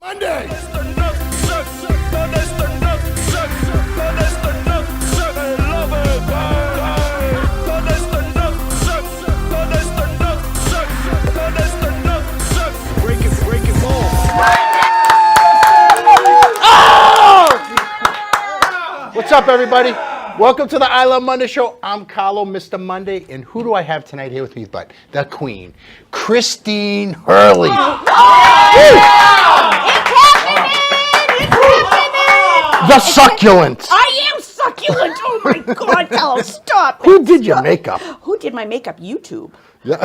Monday. What's up, everybody? Welcome to the I Love Monday show. I'm Carlo, Mr. Monday, and who do I have tonight here with me but the Queen, Christine Hurley. The succulent. I am succulent. Oh my God, Carlo, stop. Who did your makeup? Who did my makeup? YouTube. Yeah.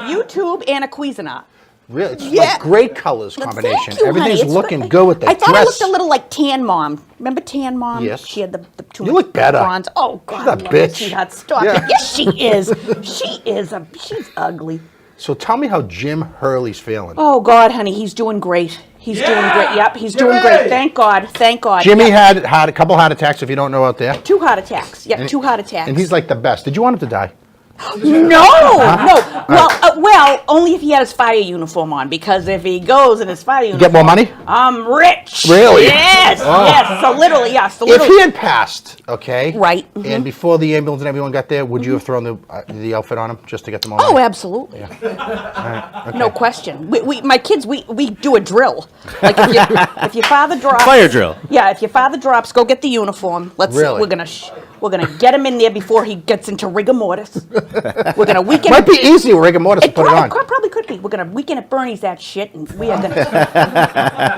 YouTube and a Cuisinart. Really? It's like great colors combination. Thank you, Everything's honey. looking good with the dress. I thought dress. I looked a little like Tan Mom. Remember Tan Mom? Yes. She had the two. You look better. Bronze. Oh God, She's a bitch. Sweetheart, stop Yeah. it. Yes, she is. She's ugly. So tell me how Jim Hurley's feeling. Oh God, honey, he's doing great. He's doing great. Yep, he's doing great. Thank God. Thank God. Jimmy had a couple heart attacks, if you don't know out there. 2 heart attacks. Yep, 2 heart attacks. And he's like the best. Did you want him to die? No. Well, only if he had his fire uniform on, because if he goes in his fire uniform, Get more money? I'm rich. Really? Yes, Oh. yes. So literally, yes. If he had passed, okay, Right. and before the ambulance and everyone got there, would you have thrown the outfit on him just to get the more Oh, money? absolutely. Okay. No question. My kids, we do a drill. Like if your father drops, Fire drill. Yeah, if your father drops, go get the uniform. Really? We're gonna get him in there before he gets into rigor mortis. We're gonna weekend. Might be easy with rigor mortis to put it on. Probably could be. We're gonna weekend at Bernie's that shit, and we are gonna.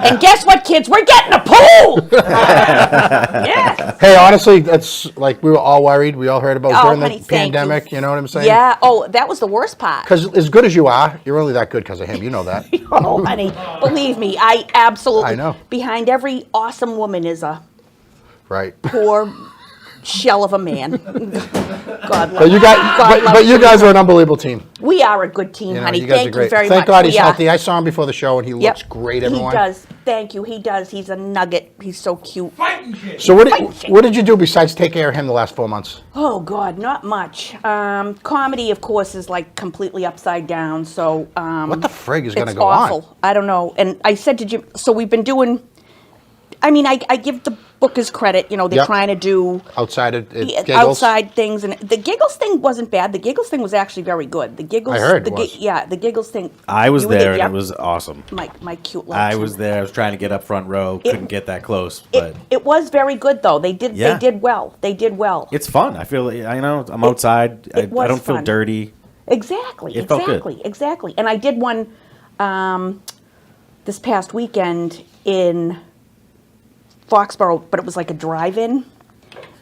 And guess what, kids? We're getting a pool. Yes. Hey, honestly, that's like we were all worried. We all heard about during honey, the thank pandemic. You know what I'm saying? Yeah. Oh, that was the worst part. Because as good as you are, you're only that good because of him. You know that. Oh, honey, believe me, I absolutely. I know. Behind every awesome woman is a Right. poor shell of a man. God love But you guys, but you guys are an unbelievable team. We are a good team, You know, honey. you guys Thank are great. you very Thank much. God he's We are. healthy. I saw him before the show, and he Yep. looks great. Everyone. He does. Thank you. He does. He's a nugget. He's so cute. So what did you do besides take care of him the last 4 months? Oh God, not much. Comedy, of course, is like completely upside down. So What the frig is going to it's go awful. on? I don't know. And I said to Jim, so we've been doing. I mean, I give the bookers credit. You know, they're Yep. trying to do Outside of Giggles? outside things, and the Giggles thing wasn't bad. The Giggles thing was actually very good. The Giggles, I heard it was. Yeah, the Giggles thing. I was you were there, and yep. it was awesome. My cute little. I was there. I was trying to get up front row. Couldn't get that close, but It was very good though. They did. Yeah. They did well. They did well. it's fun. I feel. I know. I'm outside. I was don't feel fun. dirty. Exactly. It felt good. Exactly. And I did one this past weekend in Foxborough, but it was like a drive-in.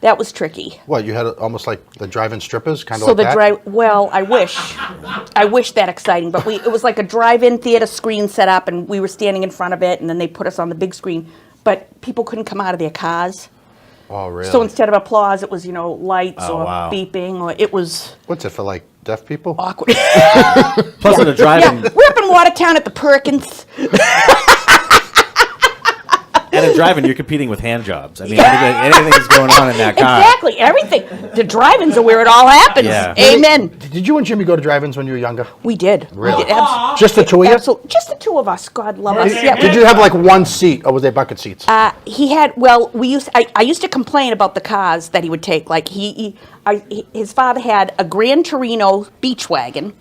That was tricky. What, you had almost like the drive-in strippers, kind of So like the that? drive. Well, I wish that exciting, but it was like a drive-in theater screen set up, and we were standing in front of it, and then they put us on the big screen, but people couldn't come out of their cars. Oh, really? So instead of applause, it was lights Oh, or wow. beeping, or it was What's it for, like, deaf people? awkward. Plus, at a Yeah, drive-in, we're up in Watertown at the Perkins. you're competing with hand jobs. I mean, anything's going on in that car. Exactly, everything. The drive-ins are where it all happens. Yeah. Amen. Did you and Jimmy go to drive-ins when you were younger? We did. Really? We did. Just the two of you? Absolutely. Just the two of us. God love us. Yeah. Did you have like one seat, or was they bucket seats? He had. Well, I used to complain about the cars that he would take. Like his father had a Gran Torino beach wagon.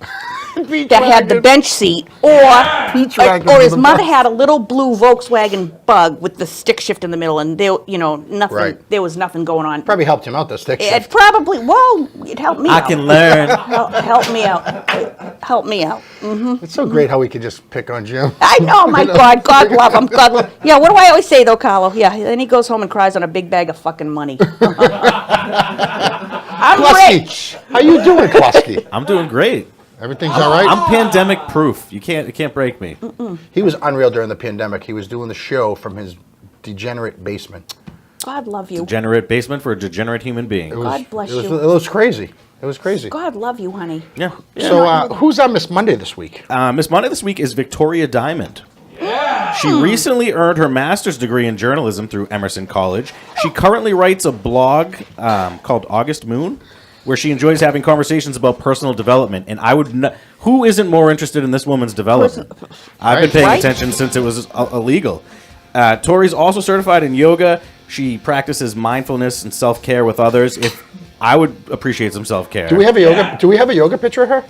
That had the bench seat, Beach wagon or is his the mother best. had a little blue Volkswagen Bug with the stick shift in the middle, and nothing. Right. There was nothing going on. Probably helped him out, the stick It shift. probably. Well, it helped me. I out. can learn. Help me out. Help me out. It's so great how we could just pick on Jim. I know, my God. God love him. God love. Yeah. What do I always say though, Carlo? Yeah. Then he goes home and cries on a big bag of fucking money. I'm McKlasky, rich. how you doing, McKlasky? I'm doing great. Everything's all right? I'm pandemic proof. You can't break me. He was unreal during the pandemic. He was doing the show from his degenerate basement. God love you. Degenerate basement for a degenerate human being. God bless you. It was crazy. It was crazy. God love you, honey. Yeah. So who's on Miss Monday this week? Miss Monday this week is Victoria Diamond. She recently earned her master's degree in journalism through Emerson College. She currently writes a blog called August Moon. where she enjoys having conversations about personal development. And I would who isn't more interested in this woman's development? I've been paying attention since it was illegal. Tori's also certified in yoga. She practices mindfulness and self-care with others. If I would appreciate some self-care. Do we have a yoga? Do we have a yoga picture of her?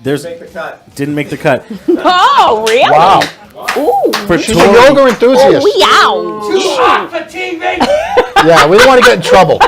Didn't make the cut. Oh, really? Wow. Ooh. She's a yoga enthusiast. Oh, Too hot for TV. Yeah, we don't want to get in trouble.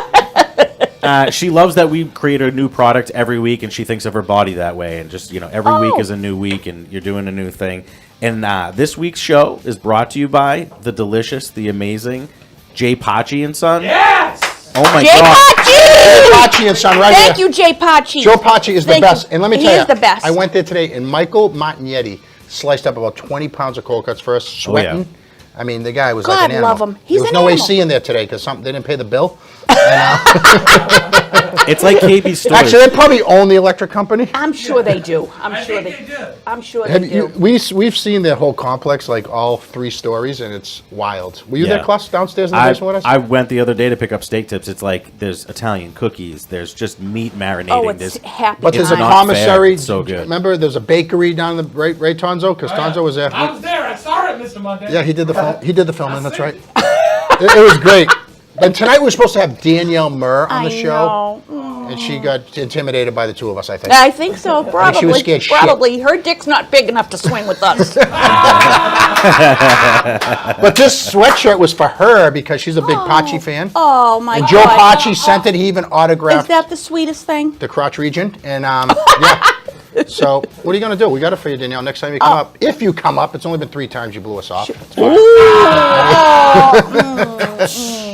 She loves that we create a new product every week, and she thinks of her body that way. And just, every week is a new week, and you're doing a new thing. And this week's show is brought to you by the delicious, the amazing Jay Pachi and Son. Yes. Oh my Jay God. Jay Pachi and Son, right Thank here. you, Jay Pachi. Joe Pachi is the Thank best. you. And let me He tell you, is the best. I went there today, and Michael Montignetti sliced up about 20 pounds of cold cuts for us, sweating. yeah. I mean, the guy was God like an animal. love him. He's there was an no animal. AC in there today because they didn't pay the bill. It's like KB's story. Actually, they probably own the electric company. I'm sure they do. I'm I sure think they they do. I'm sure they Have you, do. we've seen their whole complex, like all 3 stories, and it's wild. Were you there, Klaus, downstairs in the basement with us? I went the other day to pick up steak tips. It's like there's Italian cookies. There's just meat marinating. Oh, it's there's, happy But there's a It's time. not commissary. fair. It's so good. Remember, there's a bakery down the right, Tonzo, because Tonzo was there. I was there. I saw it, Mr. Monday. Yeah, he did the film. He did the filming. That's right. It was great. And tonight we were supposed to have Danielle Murr on the show, and she got intimidated by the 2 of us. I think. I think so, probably. she was scared shit. Probably. Her dick's not big enough to swing with us. But this sweatshirt was for her because she's a big Pachi fan. Oh, my And God. Joe Pachi sent it. He even Is autographed that the sweetest thing? the crotch region. And yeah. So what are you gonna do? We got it for you, Danielle. Next time you come up, if you come up, it's only been 3 times you blew us off. It's fine.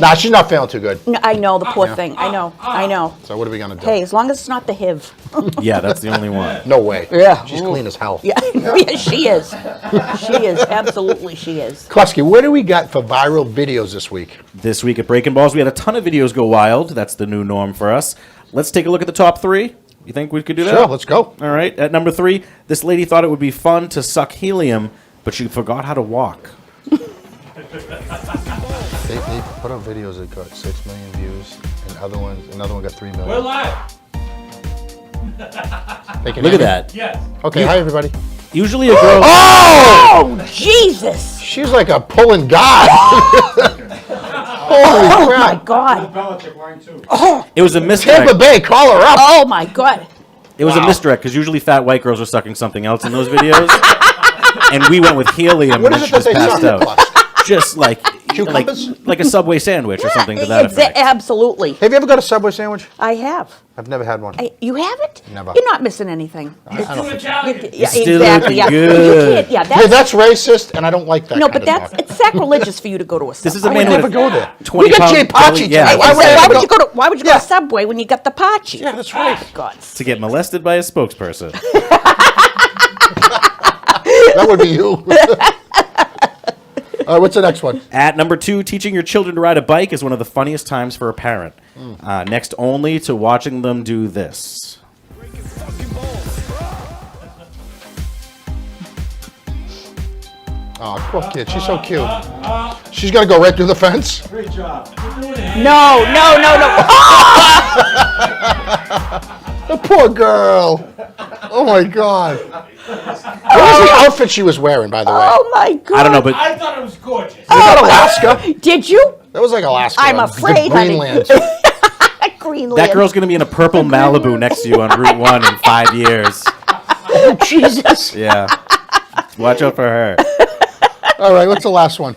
Nah, she's not feeling too good. No, I know, the poor thing. I know. So what are we gonna do? Hey, as long as it's not the HIV. yeah, that's the only one. No way. Yeah. She's clean as hell. Yeah, yeah, she is. She is. Absolutely, she is. Klasky, what do we got for viral videos this week? This week at Breaking Balls, we had a ton of videos go wild. That's the new norm for us. Let's take a look at the top 3. You think we could do that? Sure, let's go. All right. At number 3, this lady thought it would be fun to suck helium, but she forgot how to walk. They put out videos that got 6 million views, and another one got 3 million. We're live. They can Look hear at me? that. Yes. Okay, hi everybody. Usually a girl. Oh, Jesus. She's like a pulling god. Holy Oh, my crap. God. Belichick line too. It was a Tampa misdirect. Bay, call her up. Oh, my God. It was a misdirect because usually fat white girls are sucking something else in those videos, and we went with helium. What and is she it that just they passed suck? out. Just like Cucumbers? like a Subway sandwich or something to that effect. Absolutely. Have you ever got a Subway sandwich? I have. I've never had one. You haven't? Never. You're not missing anything. Too Italian. Yeah, still exactly. looking Yeah. good. You can't. Yeah, Hey, that's that's racist, and I don't like that no, kind but of that's talk. it's sacrilegious for you to go to a Subway. This is a I man would with never go there. 20 We got Jay pound Pachi belly. tonight. Yeah, Why would I Why ever would you go to Why would you go Yeah. to Subway when you got the Pachi? Yeah, that's right. God. to get molested by a spokesperson. That would be you. All right, what's the next one? At number 2, teaching your children to ride a bike is one of the funniest times for a parent. Next only to watching them do this. Oh, poor kid. She's so cute. She's got to go right through the fence. Great job. No. The poor girl. Oh, my God. What was the outfit she was wearing, by the way? Oh my God. I don't know, but I thought it was gorgeous. Was that Alaska? Did you? That was like Alaska. I'm afraid, honey. Greenland. Greenland. that girl's going to be in a purple Malibu next to you on Route 1 in 5 years. Oh, Jesus. Yeah. Watch out for her. All right, what's the last one?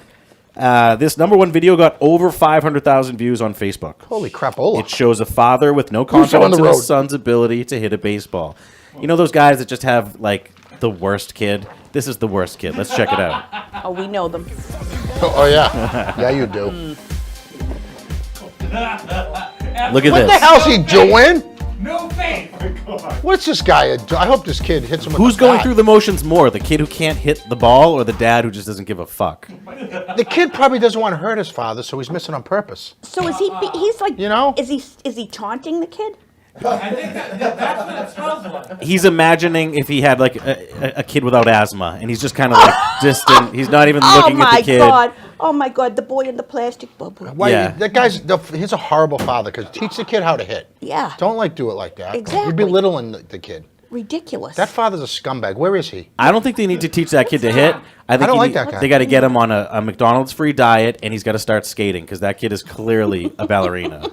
This number 1 video got over 500,000 views on Facebook. Holy crapola. It shows a father with no on confidence the in road? his son's ability to hit a baseball. You know those guys that just have, like, the worst kid? This is the worst kid. Let's check it out. Oh, we know them. Oh, yeah. Yeah, you do. Look at What this. the hell's he doing? No faith. What's this guy? I hope this kid hits him with Who's the going bat. through the motions more? The kid who can't hit the ball or the dad who just doesn't give a fuck? The kid probably doesn't want to hurt his father, so he's missing on purpose. So is he? He's like, You know? Is he taunting the kid? I think that's what it smells like. He's imagining if he had like a kid without asthma, and he's just kind of like distant. He's not even looking oh my at the kid. God. Oh my God, the boy in the plastic bubble. Why, Yeah. that he's a horrible father because teach the kid how to hit. Yeah. Don't do it like that. Exactly. You're belittling the kid. Ridiculous. That father's a scumbag. Where is he? I don't think they need to teach that kid to hit. I think don't like that guy. They got to get him on a McDonald's free diet, and he's got to start skating because that kid is clearly a ballerina.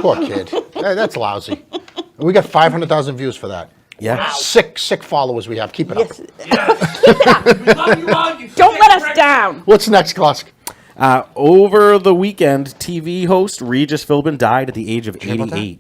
Poor kid. That's lousy. We got 500,000 views for that. Yeah. Sick followers we have. Keep it Yes. up. We love you all, you Don't let us sick down. What's next, Klosk? Over the weekend, TV host Regis Philbin died at the age of hear about that? 88.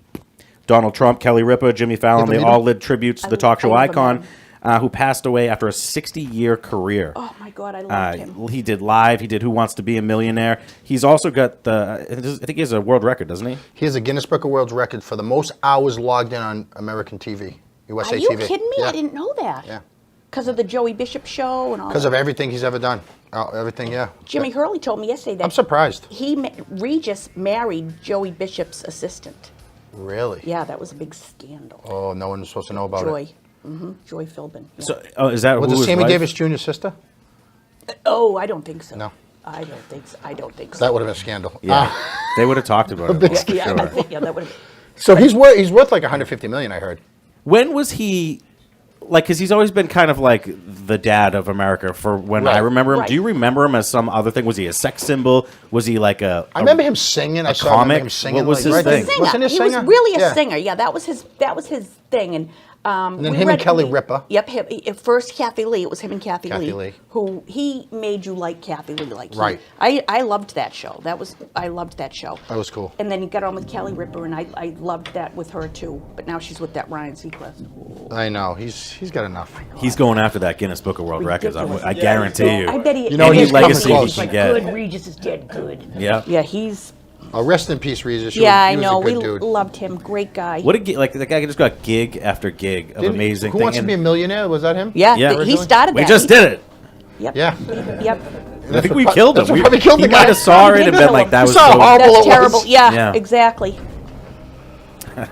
Donald Trump, Kelly Ripa, Jimmy Fallon, they believe all it? led tributes to the talk show I love icon him. who passed away after a 60-year career. Oh my God, I loved him. He did Live. He did Who Wants to Be a Millionaire. He's also got I think he has a world record, doesn't he? He has a Guinness Book of World Record for the most hours logged in on American TV. USA Are you TV. kidding me? Yeah. I didn't know that. Yeah. Because of the Joey Bishop show and all Because that. of everything he's ever done. Everything, yeah. Jimmy Hurley told me yesterday that I'm surprised. Regis married Joey Bishop's assistant. Really? Yeah, that was a big scandal. Oh, no one was supposed to know about Joy. it. Joy Philbin. Yeah. So, is that Was who it his Sammy wife? Davis Jr.'s sister? Oh, I don't think so. No. I don't think so. I don't think so. That would have been a scandal. Yeah, they would have talked about it. big more, for yeah, sure. I think, yeah, that would have. So he's worth like 150 million, I heard. When was he? Because he's always been kind of like the dad of America for when I Right. remember him. Right. Do you remember him as some other thing? Was he a sex symbol? Was he like I remember him singing. I saw comic? him singing. What was like, his right thing? there. Singer. Wasn't he a He singer? was really a Yeah. singer. Yeah, that was his thing. And then we him and read- Kelly we- Ripa. Yep. First Kathy Lee. It was him and Kathy Kathy Lee. who he made you like Kathy Lee. Right. I loved that show. I loved that show. That was cool. And then he got on with Kelly Ripa, and I loved that with her too. But now she's with that Ryan Seacrest. I know. He's got enough. He's going after that Guinness Book of World Records. Ridiculous. I guarantee you. I bet he. You know, Any he's coming legacy close. he can like, get. good. Regis is dead. Good. Yeah. Yeah, he's. Rest in peace, Regis. Yeah, He I was know. a good We dude. loved him. Great guy. What a like the guy just got gig after gig of Didn't- amazing Who thing. Wants to And Be a Millionaire? Was that him? Yeah, Yeah. he Originally? started that. we just did it. Yep. Yeah. Yep. I think we what- killed him. that's what probably killed he the might guy. have saw it Did and kill been like, him. that You was saw so. how That's horrible it terrible. was. Yeah, Yeah. exactly. All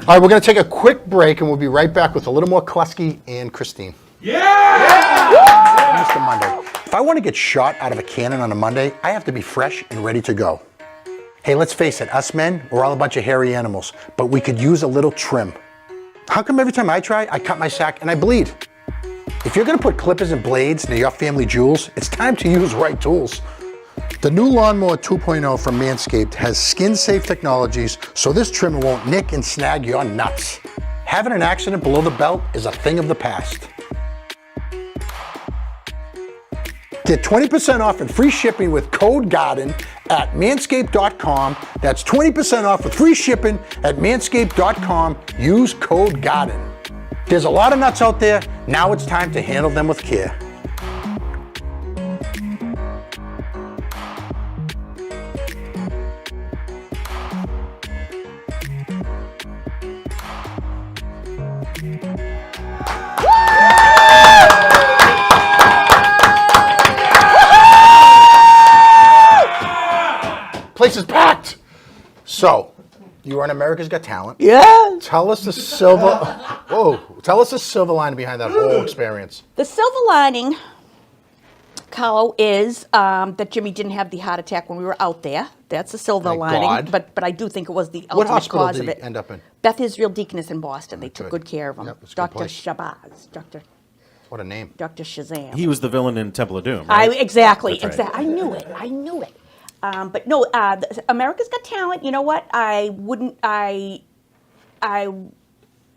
right, we're going to take a quick break, and we'll be right back with a little more McKlasky and Christine. Yeah! Mr. Monday. If I want to get shot out of a cannon on a Monday, I have to be fresh and ready to go. Hey, let's face it, us men, we're all a bunch of hairy animals, but we could use a little trim. How come every time I try, I cut my sack and I bleed? If you're gonna put clippers and blades near your family jewels, it's time to use right tools. The new Lawnmower 2.0 from Manscaped has skin-safe technologies, so this trimmer won't nick and snag your nuts. Having an accident below the belt is a thing of the past. Get 20% off and free shipping with code GARDEN at manscaped.com. That's 20% off with free shipping at manscaped.com. Use code GARDEN. There's a lot of nuts out there. Now it's time to handle them with care. Place is packed. So, you were on America's Got Talent. Yeah. Tell us the silver. Tell us the silver lining behind that whole experience. The silver lining, Carlo, is that Jimmy didn't have the heart attack when we were out there. That's the silver Thank lining. God. But I do think it was the What ultimate hospital cause did of he it. end up in? Beth Israel Deaconess in Boston. They took Good. good care of him. Yep, it's a good Dr. place. Shabazz. What a name. Dr. Shazam. He was the villain in Temple of Doom. I Right? exactly, That's right. exactly. I knew it. But no, America's Got Talent. You know what? I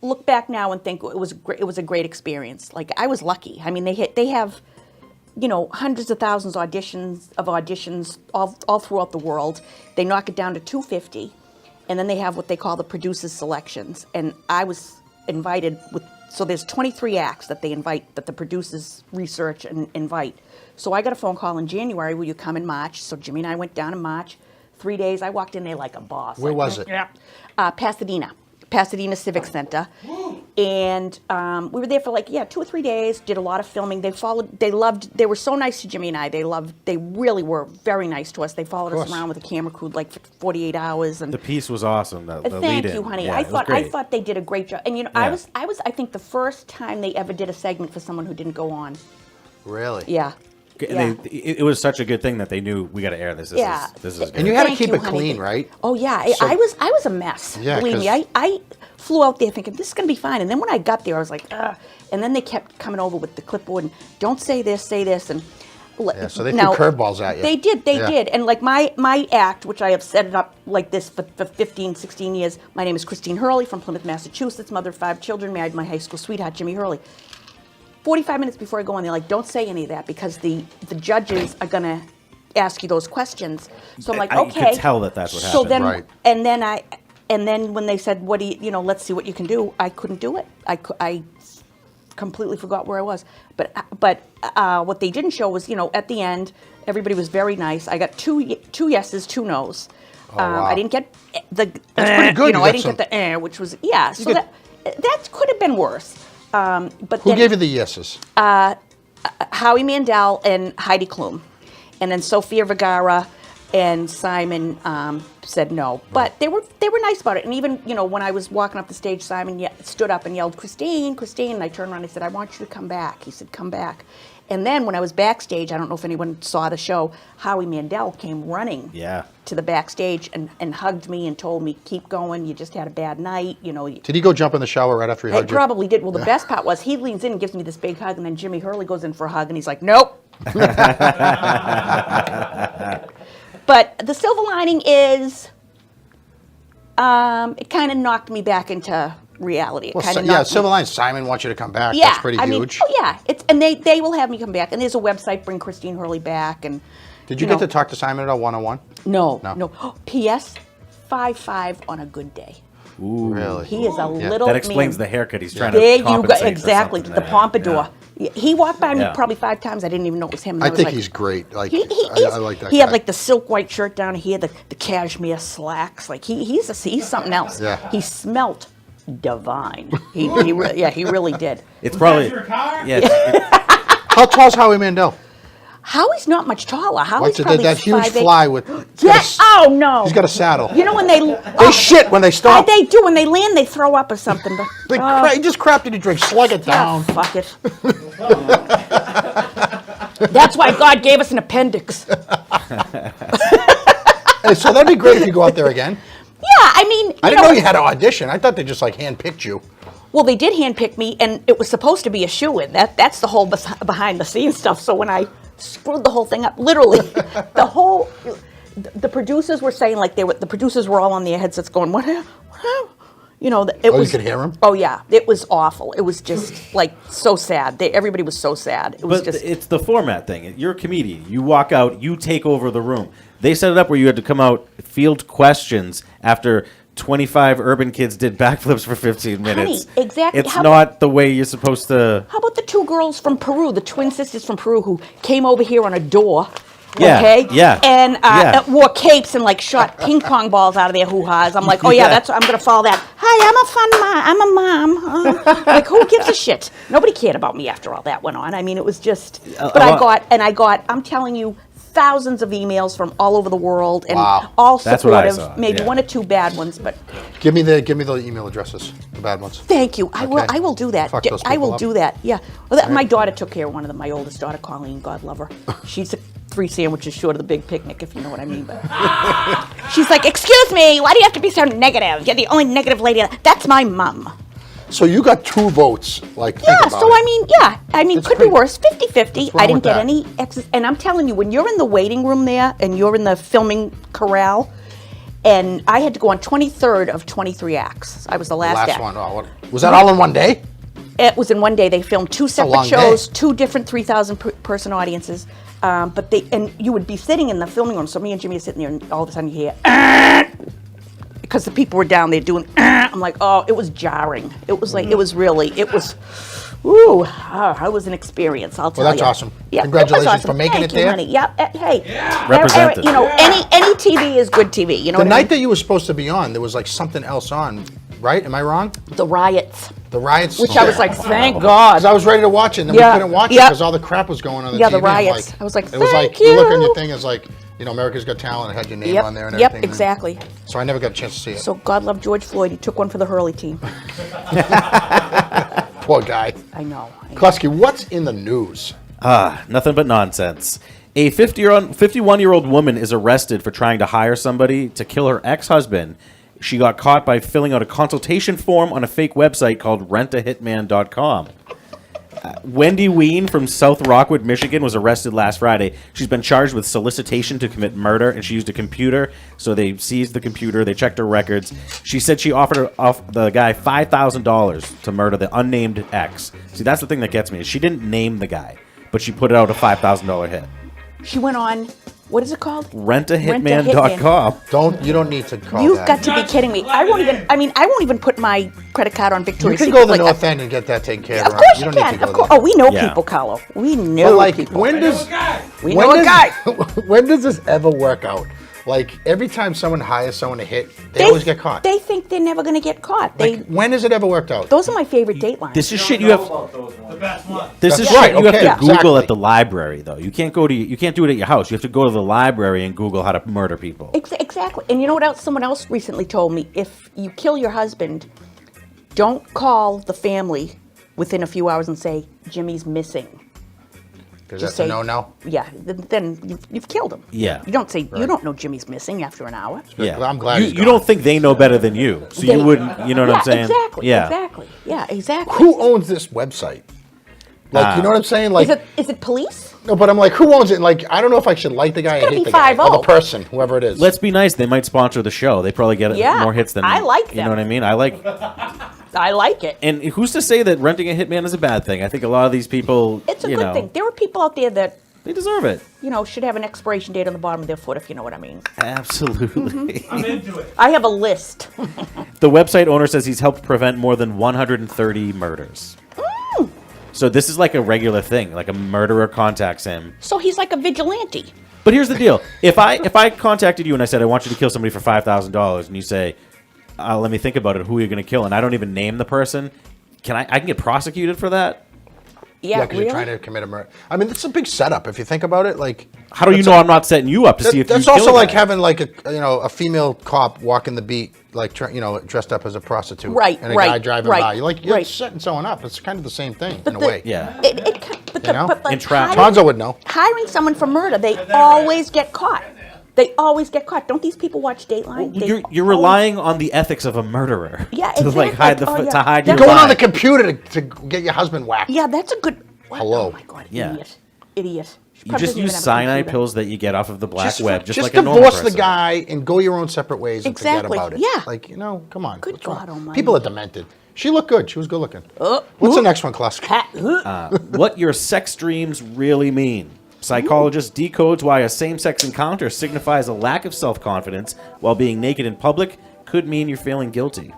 look back now and think it was a great experience. Like I was lucky. I mean, they have, hundreds of thousands of auditions all throughout the world. They knock it down to 250, and then they have what they call the producers selections. And I was invited with. So there's 23 acts that they invite, that the producers research and invite. So I got a phone call in January, will you come in March? So Jimmy and I went down in March, 3 days. I walked in there like a boss. Where Like, was it? Yeah. Pasadena Civic Center. And we were there for 2 or 3 days, did a lot of filming. They were so nice to Jimmy and I. They really were very nice to us. They followed us around with a camera crew for 48 hours. And The piece was awesome. The thank lead-in. you, honey. Yeah, I it was thought great. they did a great job. And Yeah. I think the first time they ever did a segment for someone who didn't go on. Really? Yeah. Yeah. It was such a good thing that they knew we got to air this. This is good. And you had to Thank keep you, it honey. clean, right? Oh yeah, So- I was a mess. Yeah, Believe me, 'cause- I flew out there thinking this is gonna be fine, and then when I got there, I was like, ugh. And then they kept coming over with the clipboard and don't say this, and. Yeah, so they threw curveballs at you. They did, Yeah. did. And like my act, which I have set it up like this for 15, 16 years, my name is Christine Hurley from Plymouth, Massachusetts, mother of 5 children, married my high school sweetheart, Jimmy Hurley. 45 minutes before I go on, they're like, don't say any of that because the judges are going to ask you those questions. So I'm like, I okay. could tell that that's what So happened. then, Right. and then when they said, what do you, let's see what you can do, I couldn't do it. I completely forgot where I was. But what they didn't show was, at the end, everybody was very nice. I got two yeses, 2 nos. wow. I didn't get the. That's pretty good. You I got didn't some- get the which was So get- that could have been worse. But Who then gave you the yeses? Howie Mandel and Heidi Klum, and then Sofia Vergara and Simon said no. But they were nice about it. And even when I was walking up the stage, Simon stood up and yelled, "Christine, Christine!" And I turned around and I said, "I want you to come back." He said, "Come back." And then when I was backstage, I don't know if anyone saw the show, Howie Mandel came running to the backstage and hugged me and told me, "Keep going. You just had a bad night." Did he go jump in the shower right after he He hugged you? probably did. Well, the best part was he leans in and gives me this big hug, and then Jimmy Hurley goes in for a hug, and he's like, "Nope." But the silver lining is, it kind of knocked me back into reality. It Well, kind of yeah, Silver Line, Simon wants you to come back. Yeah, That's pretty I mean, huge. oh yeah, and they will have me come back, and there's a website, Bring Christine Hurley Back, and Did you get to talk to Simon at all one-on-one? No. No. P.S. 5'5" on a good day. Ooh. Really? He is a little That explains man. the haircut he's trying There to you go. compensate for Exactly. something The there. pompadour. He walked by me Yeah. probably 5 times. I didn't even know it was him. And I was think like, he's great. Like, He I like that He guy. had like the silk white shirt down. He had the cashmere slacks. Like he's something else. Yeah. He smelt divine. He really did. It's probably your car? yeah. it's- How tall's Howie Mandel? Howie's not much taller. Howie's What's it, probably that huge 5'8". fly with... Yeah. Oh no. He's got a saddle. You know when they They shit when they stop. They do when they land. They throw up or something. But He just crap did he drink? Slug it down. oh, fuck it. That's why God gave us an appendix. Hey, so that'd be great if you go out there again. Yeah, I mean, I didn't know you had to audition. I thought they just like handpicked you. Well, they did handpick me, and it was supposed to be a shoe-in. That's the whole behind the scenes stuff. So when I screwed the whole thing up, literally, the producers were saying like the producers were all on their headsets going, what? It was. You could hear them? Oh yeah, it was awful. It was just like so sad. Everybody was so sad. It was But just. it's the format thing. You're a comedian. You walk out, you take over the room. They set it up where you had to come out, field questions after 25 urban kids did backflips for 15 minutes. exactly. It's not the way you're supposed to. How about the 2 girls from Peru, the twin sisters from Peru, who came over here on a door? Yeah, Okay. yeah, And yeah. wore capes and like shot ping pong balls out of their hoo-has. I'm like, oh yeah, Yeah. I'm gonna follow that. Hi, I'm a mom. Like, who gives a shit? Nobody cared about me after all that went on. I mean, it was just. But I got. I'm telling you, thousands of emails from all over the world and Wow. all That's what I supportive. saw, Maybe yeah. 1 or 2 bad ones, but. Give me the email addresses, the bad ones. Thank you. I Okay. will do that. Fuck those I will people up. do that. Yeah. Well, my daughter took care of one of them. My oldest daughter, Colleen, God love her. She's 3 sandwiches short of the big picnic, if you know what I mean. But she's like, "Excuse me, why do you have to be so negative? You're the only negative lady." That's my mom. So you got 2 votes. Like, think Yeah. about So it. I mean, It's could pretty- be worse. 50-50. What's wrong I didn't with get that? any exes. And I'm telling you, when you're in the waiting room there and you're in the filming corral, and I had to go on 23rd of 23 acts. I was the last act. one. Oh, was that all in one day? It was in one day. They filmed 2 separate long shows, day. 2 different 3,000 person audiences. But you would be sitting in the filming room. So me and Jimmy are sitting there, and all of a sudden you hear, because the people were down there doing. I'm like, oh, it was jarring. It was like it was. Ooh, it was an experience. I'll tell you. Well, that's awesome. Yeah, Congratulations it was awesome. for making Thank it you, there. honey. Yeah. Hey. Represented. Any TV is good TV. You know The what I night mean? that you were supposed to be on, there was like something else on, right? Am I wrong? The riots, The riots. which I was like, thank Because God. I was ready to watch it, and then Yeah, we couldn't watch it yeah. because all the crap was going on the Yeah, TV. the and, riots. I was like, it was like thank you look on you. your thing, it's like, America's Got Talent. It had your name Yep. on there and Yep. everything. Exactly. So I never got a chance to see it. So God love George Floyd. He took one for the Hurley team. Poor guy. I know. McKlasky, what's in the news? Nothing but nonsense. A 51-year-old woman is arrested for trying to hire somebody to kill her ex-husband. She got caught by filling out a consultation form on a fake website called rentahitman.com. Wendy Ween from South Rockwood, Michigan, was arrested last Friday. She's been charged with solicitation to commit murder, and she used a computer. So they seized the computer. They checked her records. She said she offered the guy $5,000 to murder the unnamed ex. See, that's the thing that gets me. Is she didn't name the guy, but she put out a $5,000 hit. She went on, what is it called? Rentahitman.com. You don't need to call You've that. got to be kidding me. I won't even put my credit card on You Victoria's can Secret. go to the like North End and get that taken care Of of. course you don't need can. to go Of course. there. Oh, we know Yeah. people, Carlo. We But know like, people. when does We know a guy. when does this ever work out? Like every time someone hires someone to hit, they always get caught. They think they're never going to get caught. When has it ever worked out? Those are my favorite datelines. This is shit you have. The best one. This That's is right, shit you have okay, to Google exactly. at the library, though. You can't do it at your house. You have to go to the library and Google how to murder people. Exactly. And you know what else? Someone else recently told me, if you kill your husband, don't call the family within a few hours and say, Jimmy's missing. Because Just that's a say- no-no. Yeah, then you've killed him. Yeah. You don't say, you don't know Jimmy's missing after an hour. Yeah, I'm glad you, he's you gone. don't think they know better than you, so you wouldn't. You know what I'm saying? Exactly. Yeah. Exactly. Yeah, exactly. Who owns this website? Like, you know what I'm saying? Like, Is it police? no, but I'm like, who owns it? Like, I don't know if I should like the guy or gotta hate be the guy. Or the 5-0. person, whoever it is. Let's be nice. They might sponsor the show. They probably get Yeah, more hits than I like You them. know what I mean? I like. I like it. And who's to say that renting a hitman is a bad thing? I think a lot of these people, It's a you good know, thing. There are people out there that, they deserve it. should have an expiration date on the bottom of their foot, if you know what I mean. Absolutely. I'm into it. I have a list. The website owner says he's helped prevent more than 130 murders. So this is like a regular thing. Like a murderer contacts him. So he's like a vigilante. But here's the deal: if I contacted you and I said I want you to kill somebody for $5,000, and you say, "Let me think about it. Who are you going to kill?" and I don't even name the person, I can get prosecuted for that? Yeah, Yeah, because really? you're trying to commit a murder. I mean, it's a big setup if you think about it. Like, How do you know I'm not setting you up to see if you that's kill also a like guy? having like a female cop walking the beat, like dressed up as a prostitute, Right, and a right, guy driving right, by. You're right. setting someone up. It's kind of the same thing in a the- way. Yeah. But You know? like Entrapment. Tonzo would know. hiring someone for murder, they always get caught. They always get caught. Don't these people watch Dateline? They You're always- relying on the ethics of a murderer. Yeah, to like exactly. hide the Oh, yeah. to hide your That's- Going on the lie. computer to get your husband whacked. Yeah, that's a good. What? Hello. Oh my god, Yeah. idiot. She You probably just doesn't even use have a cyanide computer. pills that you get off of the black web, just like a divorce normal the person. guy and go your own separate ways and forget Exactly, about it. yeah. Like, come on. Good what's wrong? God almighty. People are demented. She looked good. She was good looking. Oh, What's the next one, Klaus? What your sex dreams really mean. Psychologist decodes why a same-sex encounter signifies a lack of self-confidence, while being naked in public could mean you're feeling guilty.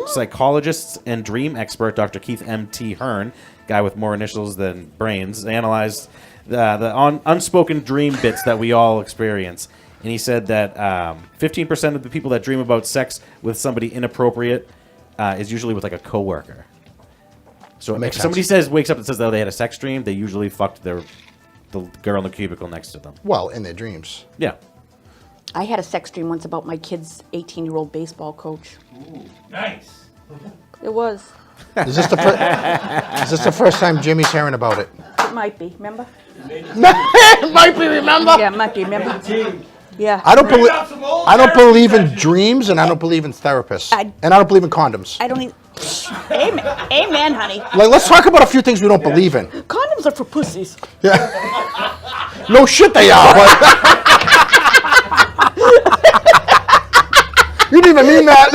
Psychologists and dream expert Dr. Keith M.T. Hearn, guy with more initials than brains, analyzed the unspoken dream bits that we all experience. And he said that 15% of the people that dream about sex with somebody inappropriate is usually with like a coworker. So if Makes somebody sense. wakes up and says that they had a sex dream, they usually fucked the girl in the cubicle next to them. Well, in their dreams. Yeah. I had a sex dream once about my kid's 18-year-old baseball coach. Nice. It was. Is this the first time Jimmy's hearing about it? It might be. Remember? Might be, remember? Yeah, it might be. Remember? Yeah. I don't believe. out some old I don't believe in dreams, and I don't believe in therapists, I- and I don't believe in condoms. I don't even. Amen. Amen, honey. Like, let's talk about a few things we don't believe in. Condoms are for pussies. No shit, they are. But you didn't even mean that.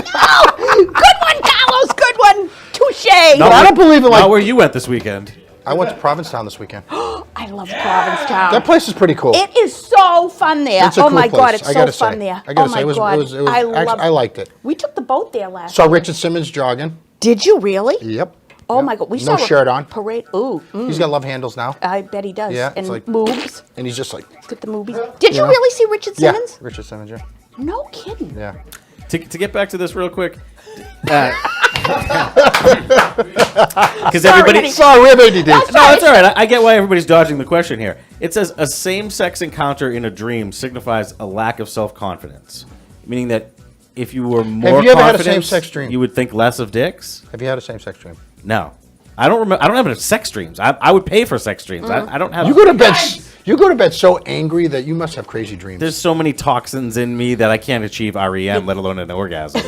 Good one, Carlos. Good one. Touche. But I don't believe in Not like. where you went this weekend. I went to Provincetown this weekend. I love Provincetown. That place is pretty cool. It is so fun there. It's a Oh cool my place, God, it's I so gotta fun say. there. I gotta Oh say, my it was God, I I liked it. We took the boat there last. Saw Richard Simmons jogging. Did you really? Yep. Oh Yep. my God, we No saw a shirt on. Parade. Ooh, He's got love handles now, I bet he does. Yeah, and it's like- moves. and he's just like, Get the movies. Did you know? really see Richard Simmons? yeah, Richard Simmons, yeah, No kidding. yeah. To get back to this real quick, because everybody. Sorry, we have ADD. No, that's all right. I get why everybody's dodging the question here. It says a same-sex encounter in a dream signifies a lack of self-confidence, meaning that if you were more you ever had a confident, same-sex dream? you would think less of dicks. Have you had a same-sex dream? No. I don't remember. I don't have any sex dreams. I would pay for sex dreams. I don't have. You go to bed. You go to bed so angry that you must have crazy dreams. There's so many toxins in me that I can't achieve REM, let alone an orgasm.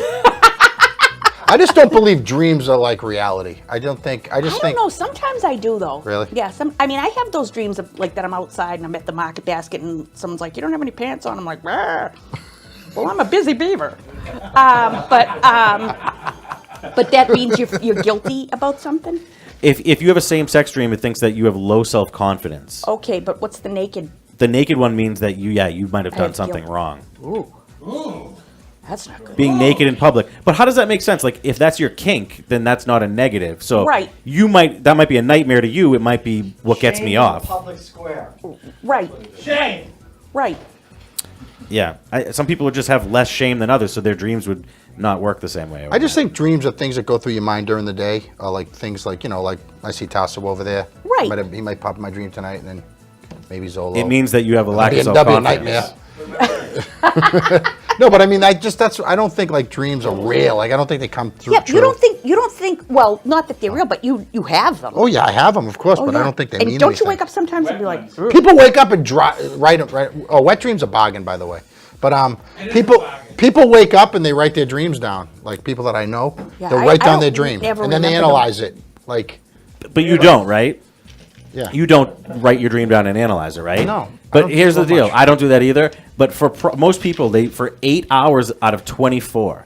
I just don't believe dreams are like reality. I don't think. I don't know. Sometimes I do, though. Really? Yeah. I mean, I have those dreams of like that I'm outside and I'm at the market basket and someone's like, "You don't have any pants on." I'm like, "Bah." Well, I'm a busy beaver. But that means you're guilty about something. If you have a same-sex dream, it thinks that you have low self-confidence. Okay, but what's the naked? The naked one means that you might have done have something guilt. wrong. Ooh. That's not good. Being naked in public. But how does that make sense? Like, if that's your kink, then that's not a negative. So Right. that might be a nightmare to you. It might be what gets me Shame in off. Public square. Right. Shame. Right. Yeah. Some people just have less shame than others, so their dreams would not work the same way. I just think dreams are things that go through your mind during the day, or like things like like I see Tasso over there. Right. He might pop in my dream tonight, and then maybe Zolo. It means that you have a lack of That'd be a self-confidence. nightmare. No, but I mean, I don't think like dreams are real. Like I don't think they come through. Yeah, true. you don't think. Well, not that they're real, but you have them. Oh yeah, I have them, of course, but I yeah. don't think they and mean don't anything. you wake up sometimes and be like, "Ugh." People wake up and write. Oh, wet dreams are bargain, by the way. But is a people bargain. wake up and they write their dreams down. Like people that I know, Yeah, they'll I write down don't their dream never and then they remember them. analyze it. Like But you don't, right? yeah, You don't write your dream down and analyze it, right? No, I But don't here's do the so deal. much. I don't do that either. But for most people, for 8 hours out of 24,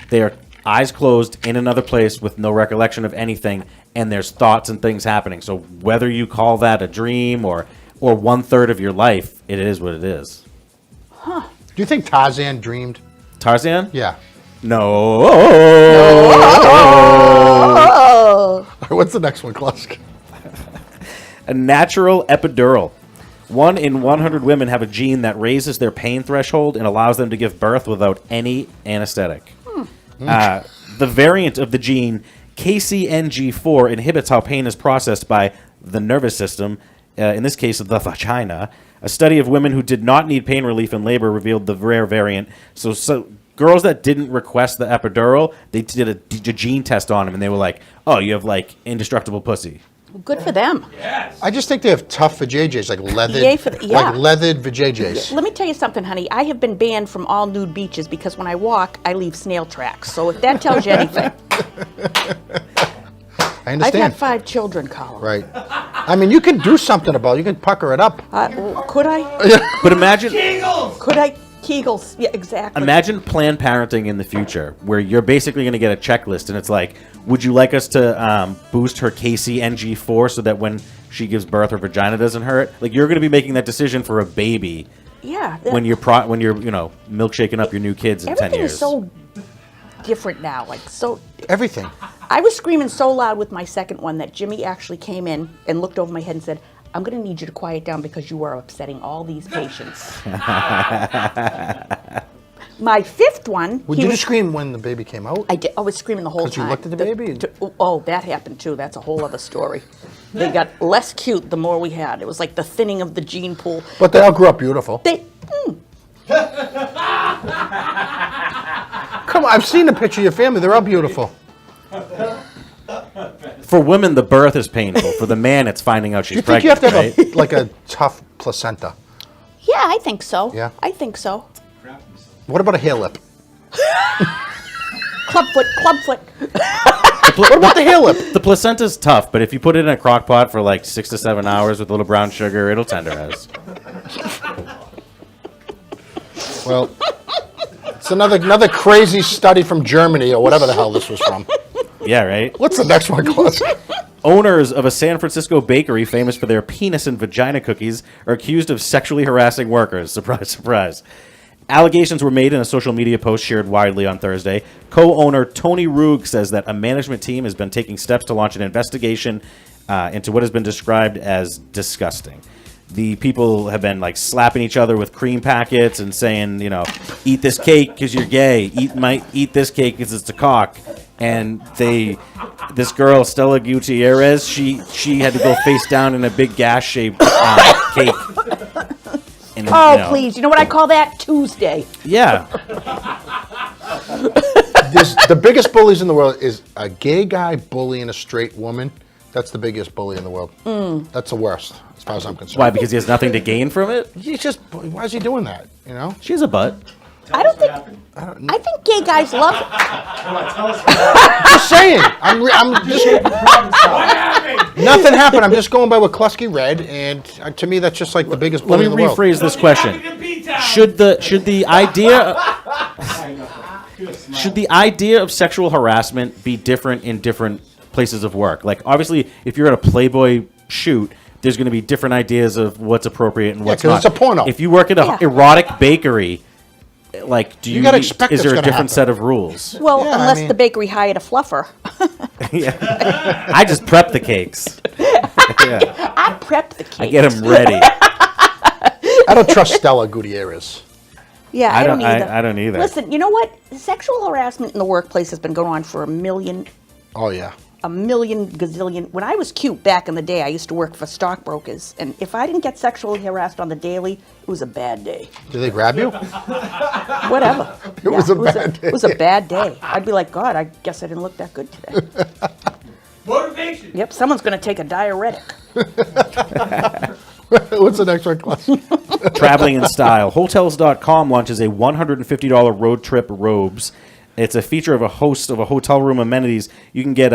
they are eyes closed in another place with no recollection of anything, and there's thoughts and things happening. So whether you call that a dream or 1/3 of your life, it is what it is. Do you think Tarzan dreamed? Tarzan? Yeah. No. What's the next one, Klusk? A natural epidural. 1 in 100 women have a gene that raises their pain threshold and allows them to give birth without any anesthetic. The variant of the gene KCNG4 inhibits how pain is processed by the nervous system, in this case, the vagina. A study of women who did not need pain relief in labor revealed the rare variant. So girls that didn't request the epidural, they did a gene test on them, and they were like, "Oh, you have like indestructible pussy." Good for them. Yes. I just think they have tough vajayjays, like leathered, Yay for yeah. like leathered vajayjays. Let me tell you something, honey. I have been banned from all nude beaches because when I walk, I leave snail tracks. So if that tells you anything, I I've understand. had 5 children, Colin. Right. I mean, you can do something about it. You can pucker it up. Could I? But imagine Could I? Kegels. Yeah, exactly. Imagine Planned Parenting in the future, where you're basically going to get a checklist, and it's like, would you like us to boost her KCNG4 so that when she gives birth, her vagina doesn't hurt? Like, you're going to be making that decision for a baby Yeah. when you're milkshaking up your new kids in 10 Everything years. is so different now. Like so. Everything. I was screaming so loud with my second one that Jimmy actually came in and looked over my head and said, "I'm going to need you to quiet down because you are upsetting all these patients." My 5th one. Did you scream when the baby came out? I was screaming the whole time. 'Cause you looked at the baby? Oh, that happened too. That's a whole other story. They got less cute the more we had. It was like the thinning of the gene pool. But they all grew up beautiful. Come on, I've seen a picture of your family. They're all beautiful. For women, the birth is painful. For the man, it's finding out she's You think you pregnant. have to have right? a tough placenta? Yeah, I think so. Yeah? I think so. What about a hair lip? Clubfoot. What about the hair lip? The placenta's tough, but if you put it in a crock pot for like 6 to 7 hours with a little brown sugar, it'll tenderize. Well, it's another crazy study from Germany or whatever the hell this was from. Yeah, right? What's the next one, Klaus? Owners of a San Francisco bakery famous for their penis and vagina cookies are accused of sexually harassing workers. Surprise, surprise. Allegations were made in a social media post shared widely on Thursday. Co-owner Tony Rugg says that a management team has been taking steps to launch an investigation into what has been described as disgusting. The people have been like slapping each other with cream packets and saying, eat this cake because you're gay. Eat this cake because it's a cock. And this girl Stella Gutierrez, she had to go face down in a big gas-shaped cake. And, Please. You know what I call that? Tuesday. Yeah. The biggest bullies in the world is a gay guy bullying a straight woman. That's the biggest bully in the world. That's the worst, as far as I'm concerned. Why? Because he has nothing to gain from it? He's just, why is he doing that, you know? She has a butt. I don't think. I think gay guys love it. Just saying. I'm just, nothing happened. I'm just going by what McKlasky read, and to me, that's just like the biggest Let bully me in the world. rephrase this question. Should the idea of sexual harassment be different in different places of work? Like, obviously, if you're at a Playboy shoot, there's going to be different ideas of what's appropriate and what's 'cause not. it's a porno. If you work at an erotic bakery, like, You gotta expect is it's there a gonna different happen. set of rules? Well, Yeah, I unless mean- the bakery hired a fluffer. I just prep the cakes. Yeah. I prepped the cake. I get them ready. I don't trust Stella Gutierrez. Yeah, I don't either. I don't either. Listen, you know what? Sexual harassment in the workplace has been going on for a million gazillion. When I was cute back in the day, I used to work for stockbrokers, and if I didn't get sexually harassed on the daily, it was a bad day. Did they grab you? Whatever. It was a bad day. It was a bad day. I'd be like, God, I guess I didn't look that good today. Motivation. Yep, someone's going to take a diuretic. What's the next one, class? Traveling in style. Hotels.com launches a $150 road trip robes. It's a feature of a host of a hotel room amenities. You can get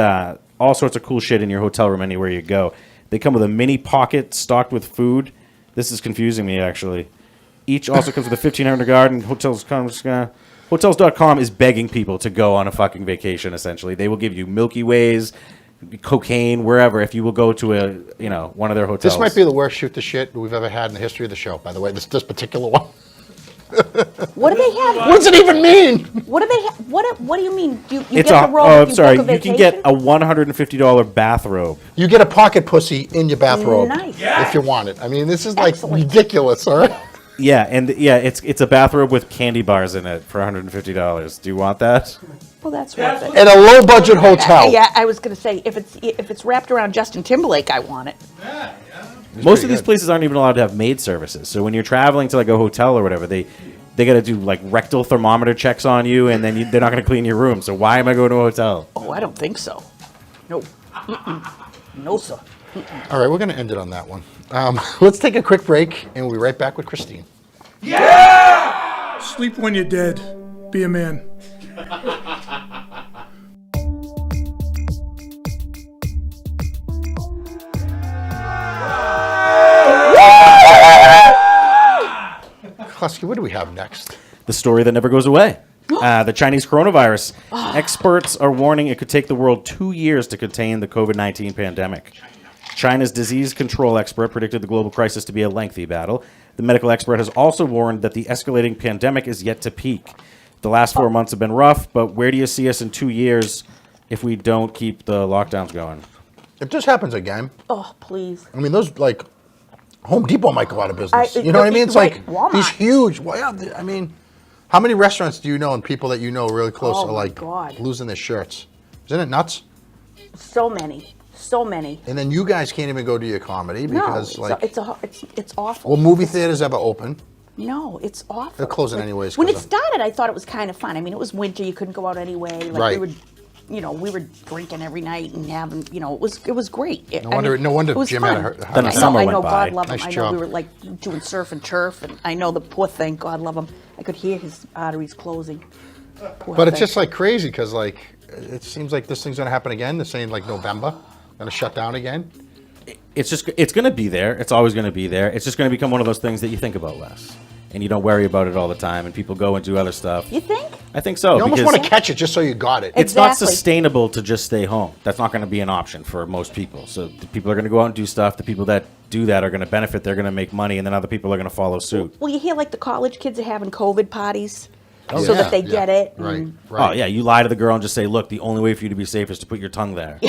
all sorts of cool shit in your hotel room anywhere you go. They come with a mini pocket stocked with food. This is confusing me, actually. Each also comes with a $1,500 guard, and Hotels.com is begging people to go on a fucking vacation, essentially. They will give you Milky Ways, cocaine, wherever, if you will go to one of their hotels. This might be the worst shoot the shit we've ever had in the history of the show, by the way, this particular one. What do they have? What does it even mean? What do they have? What do you mean? You It's get the robe, you book a you can get a $150 bathrobe. You get a pocket pussy in your bathrobe Nice. if you want it. I mean, this is like Excellent. ridiculous, all right? Yeah, it's a bathrobe with candy bars in it for $150. Do you want that? Well, that's worth it. At a low-budget hotel. Yeah, I was going to say, if it's wrapped around Justin Timberlake, I want it. Most of these good. places aren't even allowed to have maid services. So when you're traveling to like a hotel or whatever, they got to do like rectal thermometer checks on you, and then they're not going to clean your room. So why am I going to a hotel? Oh, I don't think so. No. No, sir. All right, we're going to end it on that one. Let's take a quick break, and we'll be right back with Christine. Sleep when you're dead. Be a man. McKlasky, what do we have next? The story that never goes away. The Chinese coronavirus. Experts are warning it could take the world 2 years to contain the COVID-19 pandemic. China's disease control expert predicted the global crisis to be a lengthy battle. The medical expert has also warned that the escalating pandemic is yet to peak. The last 4 months have been rough, but where do you see us in 2 years if we don't keep the lockdowns going? If this happens again, Oh, please. I mean, those, like, Home Depot might go out of business. I- You know what I mean? It's right, like Walmart. these huge, well, yeah, I mean, how many restaurants do you know and people that you know really close Oh, are, my like, God. losing their shirts? Isn't it nuts? So many. So many. And then you guys can't even go to your comedy No, because, like, it's awful. will movie theaters ever open? No, it's awful. They're closing anyways, When it 'cause of- started, I thought it was kind of fun. I mean, it was winter; you couldn't go out anyway. Like Right. we were drinking every night and having, it was great. No wonder it was Jim fun. had a Then the I summer know, went by. God love him. Nice I know job. we were like doing surf and turf, and I know the poor thing, God love him. I could hear his arteries closing. Poor But it's thing. just like crazy because, like, it seems like this thing's going to happen again. They're saying, like, November, going to shut down again. It's going to be there. It's always going to be there. It's just going to become one of those things that you think about less. And you don't worry about it all the time, and people go and do other stuff. You think? I think so. You almost because want to catch it just so you got it. it's not Exactly. sustainable to just stay home. That's not going to be an option for most people. So the people are going to go out and do stuff. The people that do that are going to benefit. They're going to make money, and then other people are going to follow suit. Well, you hear like the college kids are having COVID parties, so Yeah, that they yeah, get it. Right, and- right. Oh, yeah, you lie to the girl and just say, look, the only way for you to be safe is to put your tongue there.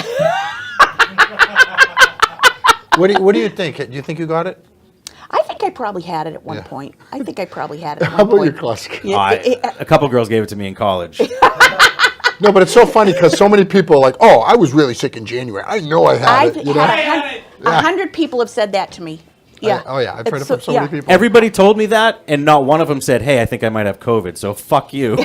What do you think? Do you think you got it? I think I probably had it at one Yeah. point. I think I probably had it at How one about point. your classic? Yeah, A couple girls gave it to me in college. No, but it's so funny because so many people are like, oh, I was really sick in January. I know I had I've it. You know? had 100 people have said that to me Yeah. I've heard it from so yeah. many people. Everybody told me that, and not one of them said, "Hey, I think I might have COVID." So fuck you.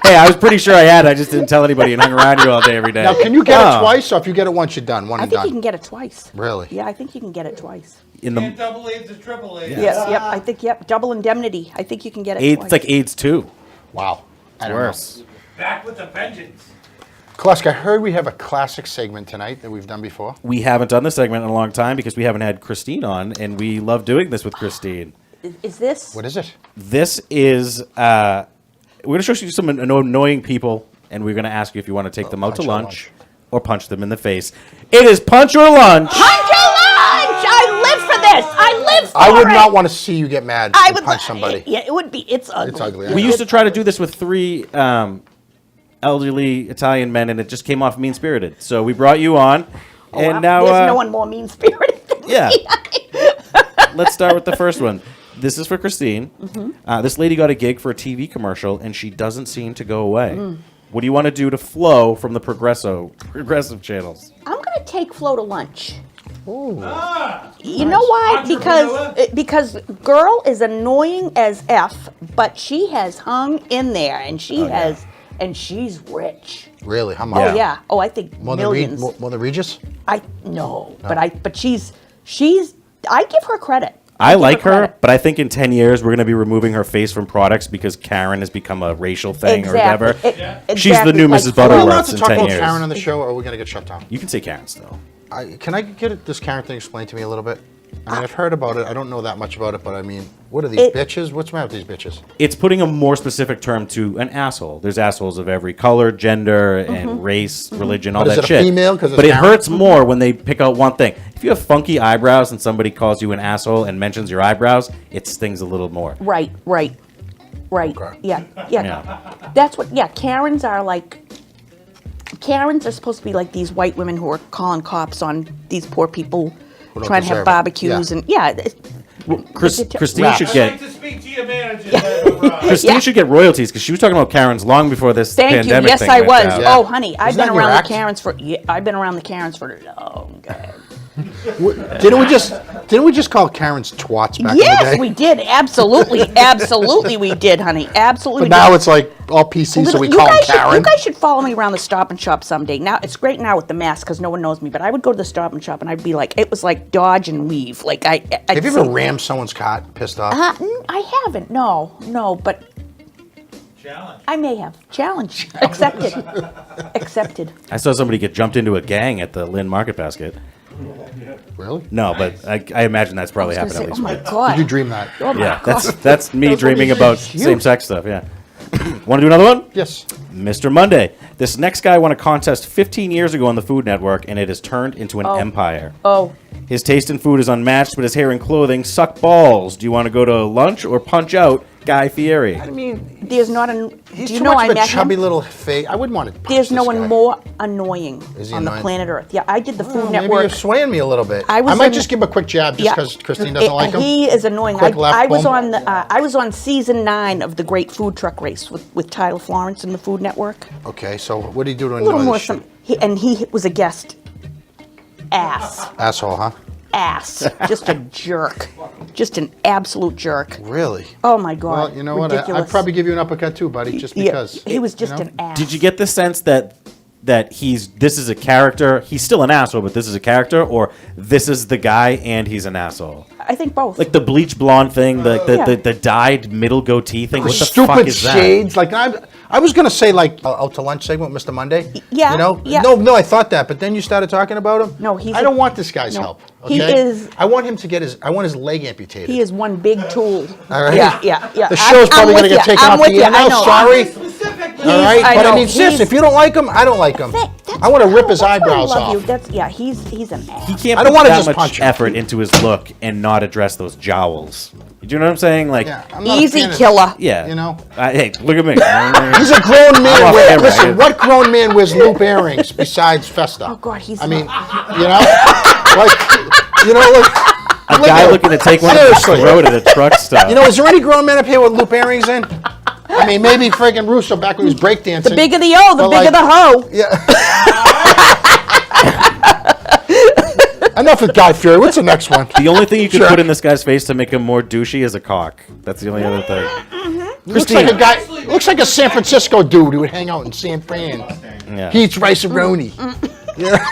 Hey, I was pretty sure I had. I just didn't tell anybody and hung around you all day every day. Now, can you get it twice, or if you get it once, you're done? One I and think done. you can get it twice. Really? Yeah, I think you can get it twice. In And the double AIDS is triple AIDS. Yes, yep. I think double indemnity. I think you can get it AIDS, twice. it's like AIDS too. Wow. I don't Worse. Back with a vengeance. know. McKlasky, I heard we have a classic segment tonight that we've done before. We haven't done this segment in a long time because we haven't had Christine on, and we love doing this with Christine. Is this? What is it? This is we're going to show you some annoying people, and we're going to ask you if you want to take them out to punch or lunch or punch them in the face. It is punch or lunch. Punch your lunch! I live for this. I live for it. I would not want to see you get mad I and would punch somebody. Yeah, it would be. It's ugly. It's ugly. I We know. used to try to do this with 3 elderly Italian men, and it just came off mean-spirited. So we brought you on, and now there's no one more mean-spirited than yeah. me. Let's start with the first one. This is for Christine. Mm-hmm. This lady got a gig for a TV commercial, and she doesn't seem to go away. Mm. What do you want to do to flow from the progressive channels? I'm gonna take Flo to lunch. Ah, You know why? Entrepreneur. Because girl is annoying as F, but she has hung in there, and she's rich. Really? How much? Oh yeah. Oh, I think More millions. Than more than Regis? But she's. I give her credit. I give like her, credit. but I think in 10 years we're going to be removing her face from products because Karen has become a racial thing or Exactly. whatever. She's the new Mrs. Are we allowed Butterworth to in talk 10 about years. Karen on the show, or are we going to get shut down? You can say Karen still. Can I get this Karen thing explained to me a little bit? I mean, I've heard about it. I don't know that much about it, but I mean, what are these bitches? What's the matter with these bitches? It's putting a more specific term to an asshole. There's assholes of every color, gender, and race, religion, all But is that it a shit. female 'cause it's But it Karen? hurts more when they pick out one thing. If you have funky eyebrows and somebody calls you an asshole and mentions your eyebrows, it stings a little more. Right. Okay. Yeah. Yeah. That's what. Yeah. Karens are supposed to be like these white women who are calling cops on these poor people don't trying to deserve have it. barbecues Yeah. and yeah. Christine Raps. should I'd get like to speak to your manager. Christine should get royalties because she was talking about Karens long before this Thank you. pandemic Yes, thing I went was. down. Yeah. Oh, honey, I've Isn't been that your around act? the Karens for. Yeah, I've been around the Karens for. Oh, God. Didn't we just call Karen's twats back in the Yes, day? we did. Absolutely, we did, honey. Absolutely. But we now did. it's like all PC, so we You call them guys should- Karen. You guys should follow me around the Stop and Shop someday. Now it's great now with the mask because no one knows me. But I would go to the Stop and Shop and I'd be like, it was like dodge and weave. Like I'd Have you ever say- rammed someone's car, pissed off? I haven't. No, but Challenge. I may have. Challenge accepted. Accepted. I saw somebody get jumped into a gang at the Lynn Market Basket. Really? No, but I imagine that's probably I was happened gonna at say, least oh my once. God. Did you dream that? Oh my Yeah, God. that's me Those dreaming women about are huge. same-sex stuff. Yeah. Want to do another one? Yes. Mr. Monday. This next guy won a contest 15 years ago on the Food Network, and it has turned into an empire. Oh, His taste in food is unmatched, but his hair and clothing suck balls. Do you want to go to lunch or punch out Guy Fieri? I mean, there's not a. he's Do you too know much I of a met chubby him? little face. I wouldn't want to punch There's no this one guy. more annoying Is he on the annoying? planet Earth. Yeah, I did the Food Maybe Network. you're swaying me a little bit. I I was might in- just give him a quick jab just because Christine doesn't like him. He is annoying. Quick left, I was boom. on the. I was on season 9 of the Great Food Truck Race with Tyler Florence in the Food Network. Okay, so what do you do to A little annoy more this some. shit? He was a guest. Asshole, huh? Ass. Just a jerk. Just an absolute jerk. Really? Oh my God. Well, you know what? Ridiculous. I'd probably give you an uppercut too, buddy, just because. He was just you know? an ass. Did you get the sense that this is a character? He's still an asshole, but this is a character, or this is the guy and he's an asshole? I think both. Like the bleach blonde thing, the Yeah. the dyed middle goatee thing. What the Stupid fuck is that? shades. Like I was gonna say like out to lunch segment with Mr. Monday. Yeah, You know? yeah. No, I thought that, but then you started talking about him. No, he's I a- don't want this guy's no. help. He Okay? is- I want him to get his. I want his leg amputated. he is one big tool. All right. Yeah. The show's probably I'm gonna with get ya. taken I'm off with the ya. air now. I know. Sorry. Specific. All right, I but I know. mean, sis, He's- if you don't like him, I don't like him. I want to rip his That's why I eyebrows love off. you. That's he's an ass. He can't I put don't wanna that just much punch him. effort into his look and not address those jowls. Do you know what I'm saying? Like, Yeah, I'm not a Easy fan of- killer. yeah. You know? Hey, look at me. He's a grown I'm man. off camera. Listen, what grown man wears loop earrings besides Festa? Oh God, he's. I mean, you know, like, you know, look. A guy looking to take one of his Seriously. throat at a truck stop. You know, is there any grown men up here with loop earrings in? I mean, maybe friggin' Russo back when he was breakdancing. the bigger the O, the But, bigger like- the hoe. Yeah. Enough with Guy Fieri. What's the next one? The only thing you could Sure. put in this guy's face to make him more douchey is a cock. That's the only other thing. Looks like a guy. Looks like a San Francisco dude who would hang out in San Fran. Yeah. He eats rice and roni. Yeah.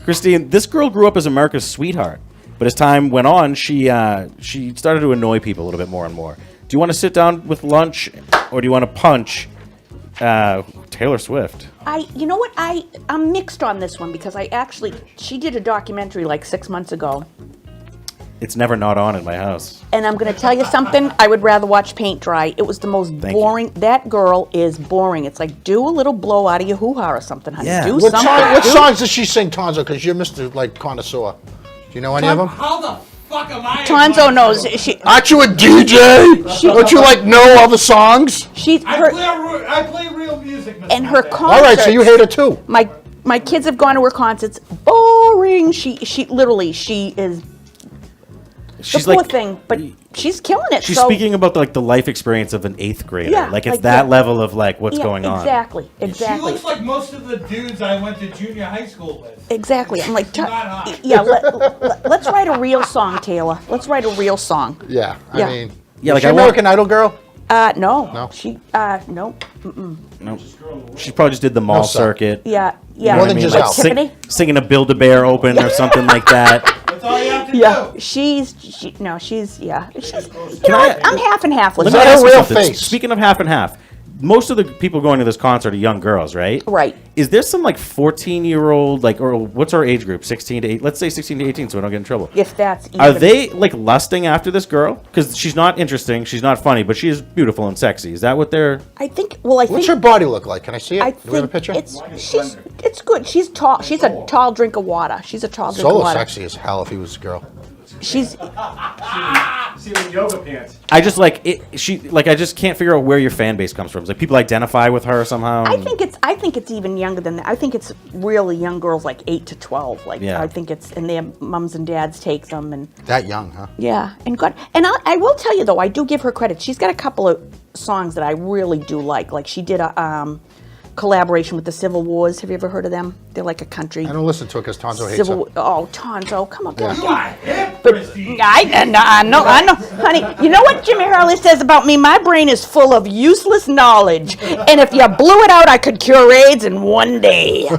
Christine, this girl grew up as America's sweetheart, but as time went on, she started to annoy people a little bit more and more. Do you want to sit down with lunch, or do you want to punch Taylor Swift? You know what? I'm mixed on this one because she did a documentary like 6 months ago. It's never not on in my house. And I'm going to tell you something. I would rather watch paint dry. It was the most boring. That girl is boring. It's like, do a little blow out of your hoo-ha or something, honey. Yeah. Do What, something. what songs does she sing, Tonzo? Because you're Mr. like connoisseur. Do you know any of them? How the fuck am I? Tonzo knows. She, Aren't you a DJ? Don't you like know all the songs? she's I her, play real music. Mr. and her Dad. concerts. All right, so you hate her too. My kids have gone to her concerts. Boring. She is She's the poor like thing, but she's killing it. she's so, speaking about the life experience of an 8th grader. Yeah, like it's like that that. level of like what's yeah, going on. Exactly. She Exactly. looks like most of the dudes I went to junior high school with. Exactly. I'm like, Not hot. yeah. Let's write a real song, Taylor. Let's write a real song. Yeah, Yeah. I mean, Yeah, is like she I want- American Idol girl? No. No? She, no. No. She probably just did the mall No, sir. circuit. Yeah. You Yeah. know More what I than mean? Like Giselle. Tiffany? singing a Build-A-Bear open or something like that. That's all you have to Yeah. do. She's, you know Can what? I'm half and half with Let Is me that her. her ask you real something. face? Speaking of half and half, most of the people going to this concert are young girls, right? Right. Is there some like 14-year-old, like, or what's our age group? 16 to 8? Let's say 16 to 18 so we don't get in trouble. If that's even. Are they like lusting after this girl? Because she's not interesting, she's not funny, but she is beautiful and sexy. Is that what they're? I think. Well, I think. What's her body look like? Can I see it? I Do we have a think picture? it's good. She's tall. She's a tall drink of water. She's a tall drink of Solo water. sexy as hell if he was a girl. She's See the yoga pants. I just like it. I just can't figure out where your fan base comes from. It's like people identify with her somehow. I think it's even younger than that. I think it's really young girls like 8 to 12. Like Yeah. I think it's and their mums and dads take them and That young, huh? yeah. And God and I will tell you though, I do give her credit. She's got a couple of songs that I really do like. Like she did a collaboration with the Civil Wars. Have you ever heard of them? They're like a country. I don't listen to it because Tonzo hates her. Oh, Tonzo, come on. Yeah. You are hip, But Christine. I know, honey. You know what Jimmy Hurley says about me? My brain is full of useless knowledge, and if you blew it out, I could cure AIDS in one day.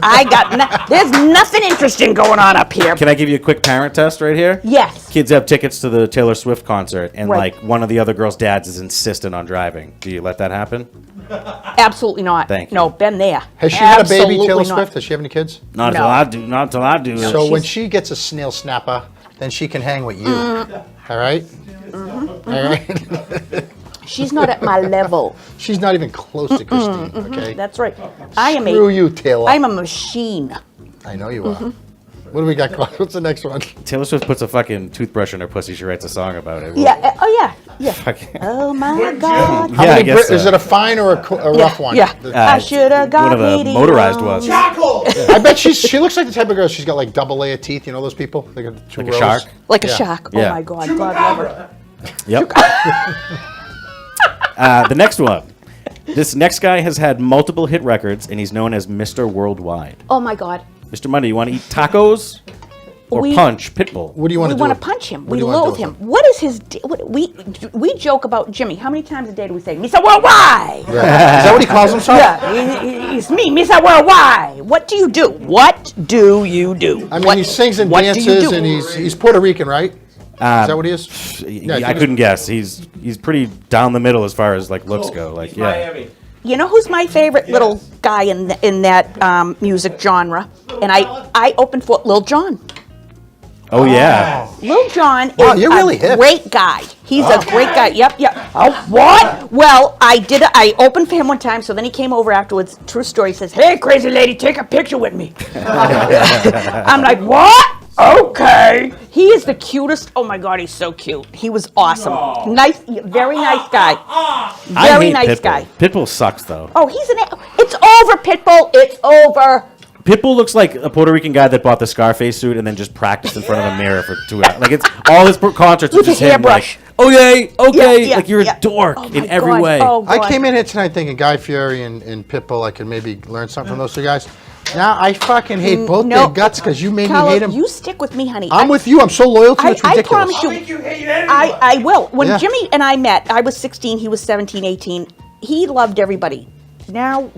There's nothing interesting going on up here. Can I give you a quick parent test right here? Yes. Kids have tickets to the Taylor Swift concert, and Right. like one of the other girls' dads is insistent on driving. Do you let that happen? Absolutely not. Thank you. No, been there. Has she had a baby, Absolutely Taylor not. Swift? Does she have any kids? Not No. until I do. Not until I do. So when she's- she gets a snail snapper, then she can hang with you. All right? Mm-hmm. All right? She's not at my level. She's not even close to Christine, okay? That's right. I am Screw you, Taylor. I'm a machine. I know you are. What do we got? What's the next one? Taylor Swift puts a fucking toothbrush in her pussy. She writes a song about it. Yeah. Oh yeah. Yeah. Fucking- Oh my God. Yeah, I guess Is so. it a fine or a rough one? Yeah. I should have got one of the medium. motorized ones. Jackal. I bet she looks like the type of girl. She's got like double layer teeth. You know those people? They got two Like a rows. shark? Like a Yeah. shark. Yeah. Oh my God. God love her. Yep. The next one. This next guy has had multiple hit records, and he's known as Mr. Worldwide. Oh my God. Mr. Monday, you want to eat tacos or We- punch Pitbull? What do you want We to do? want to punch him. What We do you wanna do loathe with him. What is his? We joke about Jimmy. How many times a day do we say, "Mr. Worldwide"? Yeah. Is that what he calls himself? Yeah, it's me, Mr. Worldwide. What do you do? What do you do? I mean, What- he sings and what do you dances, do? and he's Puerto Rican, right? Is that what he is? Yeah, I couldn't guess. He's pretty down the middle as far as like looks go. Like yeah. Miami. You know who's my favorite little guy in that music genre? And I opened for Lil Jon. Oh yeah. Lil Jon is Wow, you're really a hip. great guy. He's a great guy. Yep. Oh, what? Well, I opened for him one time, so then he came over afterwards. True story. He says, "Hey, crazy lady, take a picture with me." I'm like, what? Okay. He is the cutest. Oh my God, he's so cute. He was awesome. Nice, very nice guy. I Very hate nice Pitbull. guy. Pitbull sucks though. Oh, it's over, Pitbull. It's over. Pitbull looks like a Puerto Rican guy that bought the Scarface suit and then just practiced in front of a mirror for 2 hours. Like it's all his concerts are With just his him hairbrush. like, okay, Yeah, like you're yeah. a dork Oh in my every God. way. Oh, I God. came in here tonight thinking Guy Fieri and Pitbull, I could maybe learn something from those two guys. Now I fucking hate both no. their guts because you made me Carlo, hate him. you stick with me, honey. I'm with you. I'm so loyal to you. It's I ridiculous. promise I'll you. make you hate everyone. I will. When Yeah. Jimmy and I met, I was 16, he was 17, 18. He loved everybody. Now,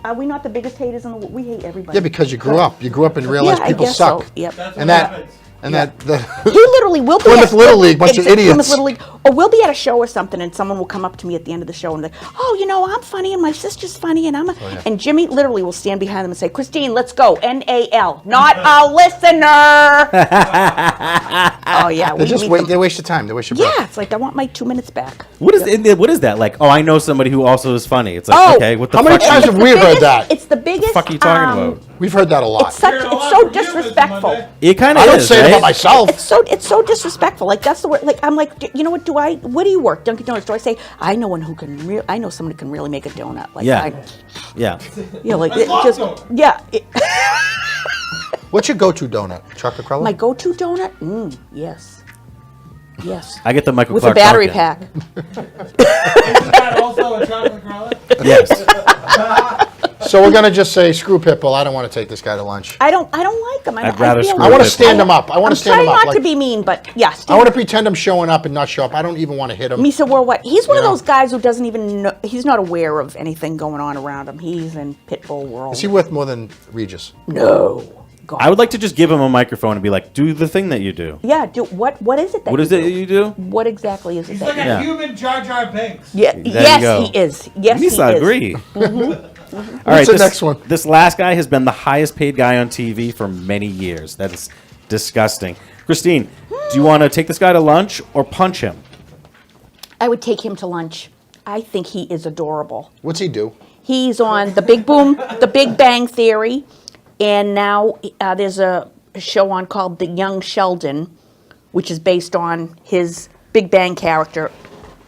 are we not the biggest haters in the world? We hate everybody. Yeah, because you grew up. You grew up and realized Yeah, I people guess suck. so. Yep. That's And what that, happens. and that, the, He literally will be Plymouth at Little League, bunch of idiots. Plymouth Little League. Or we'll be at a show or something, and someone will come up to me at the end of the show and be like, "Oh, you know, I'm funny, and my sister's funny, and I'm." And Jimmy literally will stand behind them and say, "Christine, let's go, NAL, not a listener." Oh yeah, they just wait. They waste your time. They waste your breath. Yeah, it's like I want my 2 minutes back. What is that like? Oh, I know somebody who also is funny. It's like, Oh, okay, what the how many fuck? times have we heard that? It's the biggest. What the fuck are you talking about? We've heard that a lot. It's such. Hearing a It's lot so from you, Mr. disrespectful. Monday. It kind of I is. don't say it right? about myself. It's so disrespectful. Like that's the word. Like I'm like, you know what? Where do you work? Dunkin' Donuts. Do I say I know one who can? I know someone who can really make a donut. Like Yeah. Yeah. like That's it love just donut. yeah. What's your go-to donut? Chocolate Cruller? My go-to donut. Yes. I get the Michael With Clark a battery pumpkin. pack. Isn't that also a chocolate growler? Yes. So we're gonna just say screw Pitbull. I don't want to take this guy to lunch. I don't like him. I'd rather feel screw I want to Pitbull. stand him up. I want I'm to stand him trying up. not to be mean, but yes. I want to pretend I'm showing up and not show up. I don't even want to hit him. Misa Worldwide. He's one You of know? those guys who doesn't even know. He's not aware of anything going on around him. He's in Pitbull world. Is he worth more than Regis? No. God. I would like to just give him a microphone and be like, do the thing that you do. Yeah. What is it that What is you it do? you do? What exactly is it He's that like you a Yeah. human Jar Jar Binks. Yeah, There you yes, go. he is. Yes, he Misa, is. agree. All right, the this, next one? This last guy has been the highest paid guy on TV for many years. That is disgusting. Christine, do you want to take this guy to lunch or punch him? I would take him to lunch. I think he is adorable. What's he do? He's on The Big Bang Theory, and now there's a show on called The Young Sheldon, which is based on his Big Bang character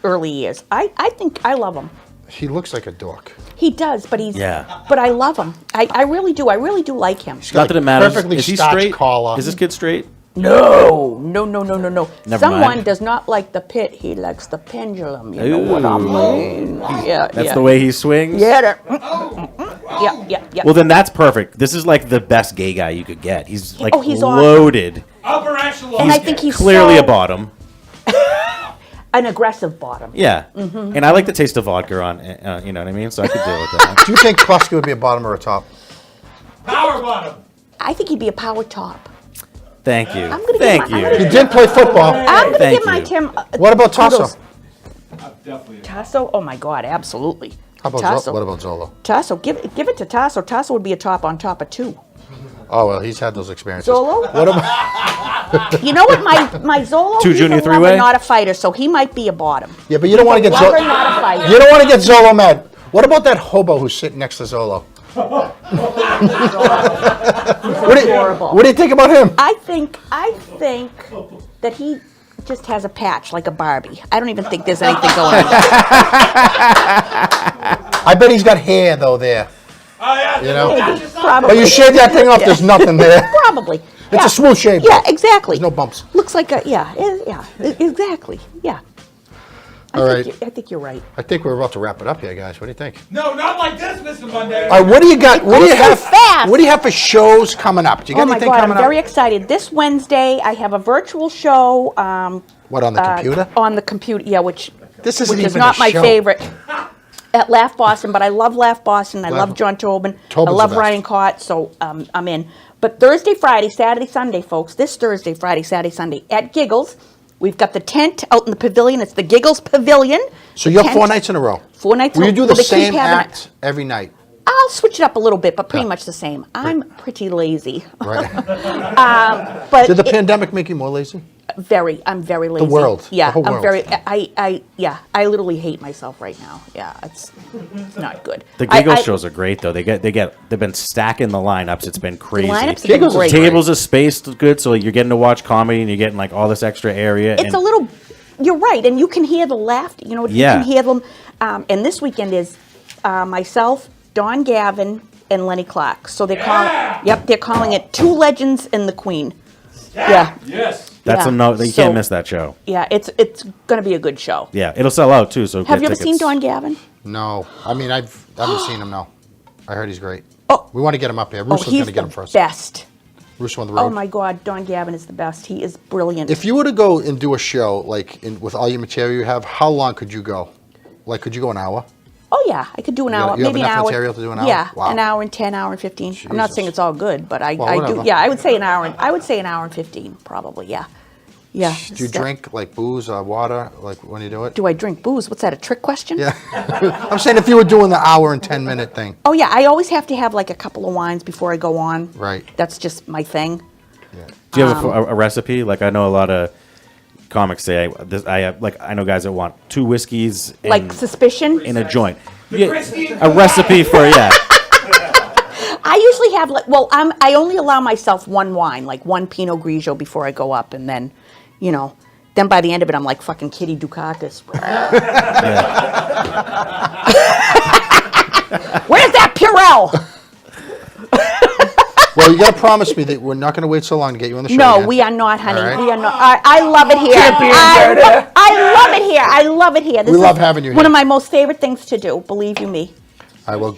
early years. I think I love him. He looks like a dork. He does, but he's. Yeah. But I love him. I really do. I really do like him. got Not that a it matters. perfectly Is he starched straight? collar. Is this kid straight? No. Never Someone mind. does not like the pit. He likes the pendulum. You know what I mean? Yeah. That's the way he swings? Yeah. There. Oh, Yeah. Well, then that's perfect. This is like the best gay guy you could get. He's like he's awesome. loaded. upper echelon. And I think he's Clearly so- a bottom. an aggressive bottom. Yeah. And I like the taste of vodka on, you know what I mean? So I could deal with that. Do you think McKlasky would be a bottom or a top? Power bottom. I think he'd be a power top. Thank you. I'm gonna Thank give my- you. I'm He gonna- did play football. I'm going to Thank give my you. Tim. What about Tasso? kudos. Definitely. Tasso? Oh my God, absolutely. How about Tasso? what about Zolo? Tasso? Give it to Tasso. Tasso would be a top on top of two. Oh well, he's had those experiences. Zolo? What about? You know what? My Zolo. Two he's junior a lover, three-way? not a fighter, so he might be a bottom. Yeah, but you don't want to get Lover, Zolo. not a fighter. You don't want to get Zolo mad. What about that hobo who's sitting next to Zolo? Horrible. What do you think about him? I think that he just has a patch like a Barbie. I don't even think there's anything going on. I bet he's got hair though there. Oh, yeah. You know? That's just Probably. But you shave that thing off, there's nothing there. Probably. It's a smooth shave. Yeah, exactly. There's no bumps. Looks like a exactly. Yeah. All right. I think you're right. I think we're about to wrap it up here, guys. What do you think? No, not like this, Mr. Monday. All right, what do you got? What do you goes so have? fast. What do you have for shows coming up? Do you got Oh my anything God, I'm coming very up? excited. This Wednesday, I have a virtual show. What on the computer? On the computer, yeah, which This isn't which is even not a my show. favorite. At Laugh Boston, but I love Laugh Boston. I love John Tobin. I Tobin's love the best. Ryan Cott, so I'm in. But Thursday, Friday, Saturday, Sunday, folks. This Thursday, Friday, Saturday, Sunday at Giggles. We've got the tent out in the pavilion. It's the Giggles Pavilion. So you're Tent. 4 nights in a row. 4 nights Will in a you do row. the They keep same having it. act every night? I'll switch it up a little bit, but pretty much the same. I'm pretty lazy. Right. But Did the pandemic make you more lazy? I'm very lazy. world, the Yeah, whole I'm world. very. I literally hate myself right now. Yeah, it's not good. The Giggles shows are great though. They've been stacking the lineups. It's been crazy. lineups have been Giggles is great. Tables are spaced good, so you're getting to watch comedy and you're getting like all this extra area. It's and a little. You're right, and you can hear the laughter. You know, Yeah. you can hear them. And this weekend is myself, Don Gavin, and Lenny Clark. So they're calling. Yep, they're calling it Two Legends and the Queen. Yeah. Yes. That's yeah. a no. You So- can't miss that show. Yeah, it's going to be a good show. Yeah, it'll sell out too. So Have get you ever tickets. seen Don Gavin? No. I mean, I haven't seen him, no. I heard he's great. Oh. We want to get him up here. Oh, Russo's going he's to get the him first. best. Russo on the road. Oh my God, Don Gavin is the best. He is brilliant. If you were to go and do a show, like with all your material you have, how long could you go? Like, could you go an hour? Oh yeah, I could do an hour, you have maybe an enough hour. material to do an hour? Yeah, Wow. an hour and 10, hour and 15. I'm not Jesus. saying it's all good, but I do. whatever. Yeah, I would say an hour. I would say an hour and 15, probably. Yeah, yeah. Do you drink like booze or water, like when you do it? Do I drink booze? What's that? A trick question? Yeah. I'm saying if you were doing the hour and 10-minute thing. Oh yeah, I always have to have like a couple of wines before I go on. Right. That's just my thing. Yeah. Do you have a recipe? Like I know a lot of comics say I know guys that want 2 whiskeys Like suspicion. in a joint. Yeah, a recipe for I usually have I only allow myself one wine, like one Pinot Grigio before I go up, and then, then by the end of it, I'm like fucking Kitty Dukakis. Where's that Purell? Well, you got to promise me that we're not going to wait so long to get you on the show. No, again. we are not, honey. All right. We are not. I love it here. I love it here. I love it here. This We love is having you One here. of my most favorite things to do. Believe you me. I will.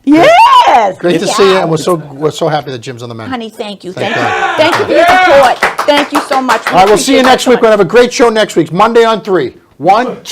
Yes. Great to see you, and we're so happy that Jim's on the menu. Honey, thank you. Thank Thank you. God. Thank you for your support. Thank you so much. All right, we'll see you next week. We're going to have a great show next week. Monday on 3. 1, 2.